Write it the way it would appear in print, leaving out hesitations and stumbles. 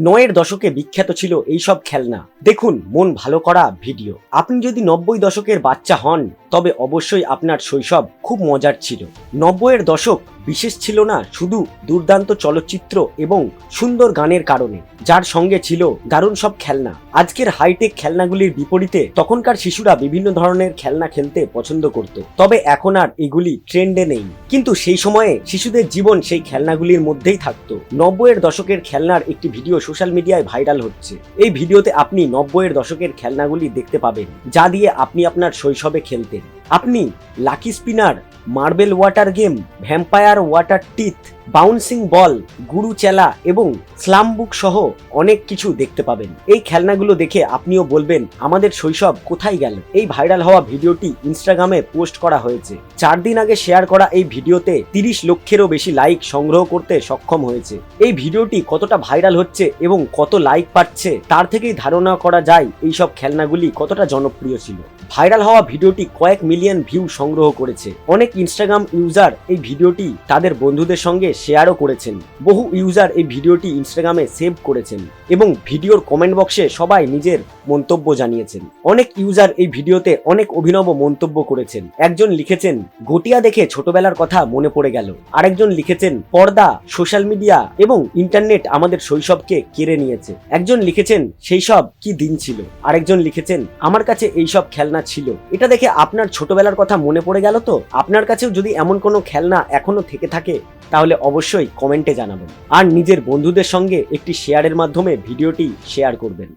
নয়ের দশকে বিখ্যাত ছিল এইসব খেলনা। দেখুন মন ভালো করা ভিডিও। আপনি যদি 90 দশকের বাচ্চা হন তবে অবশ্যই আপনার শৈশব খুব মজার ছিল। 90-এর দশক বিশেষ ছিল না শুধু দুর্দান্ত চলচ্চিত্র এবং সুন্দর গানের কারণে, যার সঙ্গে ছিল দারুণ সব খেলনা। আজকের হাইটেক খেলনাগুলির বিপরীতে তখনকার শিশুরা বিভিন্ন ধরনের খেলনা খেলতে পছন্দ করত, তবে এখন আর এগুলি ট্রেন্ডে নেই। কিন্তু সেই সময়ে শিশুদের জীবন সেই খেলনাগুলির মধ্যেই থাকতো। 90-এর দশকের খেলনার একটি ভিডিও সোশ্যাল মিডিয়ায় ভাইরাল হচ্ছে। এই ভিডিওতে আপনি 90-এর দশকের খেলনাগুলি দেখতে পাবেন যা দিয়ে আপনি আপনার শৈশবে খেলতেন। আপনি lucky spinner, marble water game, vampire water teeth, bouncing ball, গুরু চেলা এবং স্লাম বুক সহ অনেক কিছু দেখতে পাবেন। এই খেলনাগুলো দেখে আপনিও বলবেন আমাদের শৈশব কোথায় গেল। এই ভাইরাল হওয়া ভিডিওটি ইনস্টাগ্রামে পোস্ট করা হয়েছে। 4 দিন আগে শেয়ার করা এই ভিডিওতে 30 লক্ষেরও বেশি লাইক সংগ্রহ করতে সক্ষম হয়েছে। এই ভিডিওটি কতটা ভাইরাল হচ্ছে এবং কত লাইক পাচ্ছে তার থেকেই ধারণা করা যায় এইসব খেলনাগুলি কতটা জনপ্রিয় ছিল। ভাইরাল হওয়া ভিডিওটি কয়েক মিলিয়ন ভিউ সংগ্রহ করেছে। অনেক ইনস্টাগ্রাম ইউজার এই ভিডিওটি তাদের বন্ধুদের সঙ্গে শেয়ারও করেছেন। বহু ইউজার এই ভিডিওটি ইনস্টাগ্রামে সেভ করেছেন এবং ভিডিওর কমেন্ট বক্সে সবাই নিজের মন্তব্য জানিয়েছেন। অনেক ইউজার এই ভিডিওতে অনেক অভিনব মন্তব্য করেছেন। একজন লিখেছেন গটিয়া দেখে ছোটবেলার কথা মনে পড়ে গেল। আরেকজন লিখেছেন পর্দা, সোশ্যাল মিডিয়া এবং ইন্টারনেট আমাদের শৈশবকে কেড়ে নিয়েছে। একজন লিখেছেন সেই সব কি দিন ছিল। আরেকজন লিখেছেন আমার কাছে এইসব খেলনা ছিল। এটা দেখে আপনার ছোটবেলার কথা মনে পড়ে গেল তো? আপনার কাছেও যদি এমন কোনো খেলনা এখনো থেকে থাকে তাহলে অবশ্যই কমেন্টে জানাবেন আর নিজের বন্ধুদের সঙ্গে একটি শেয়ারের মাধ্যমে ভিডিওটি শেয়ার করবেন।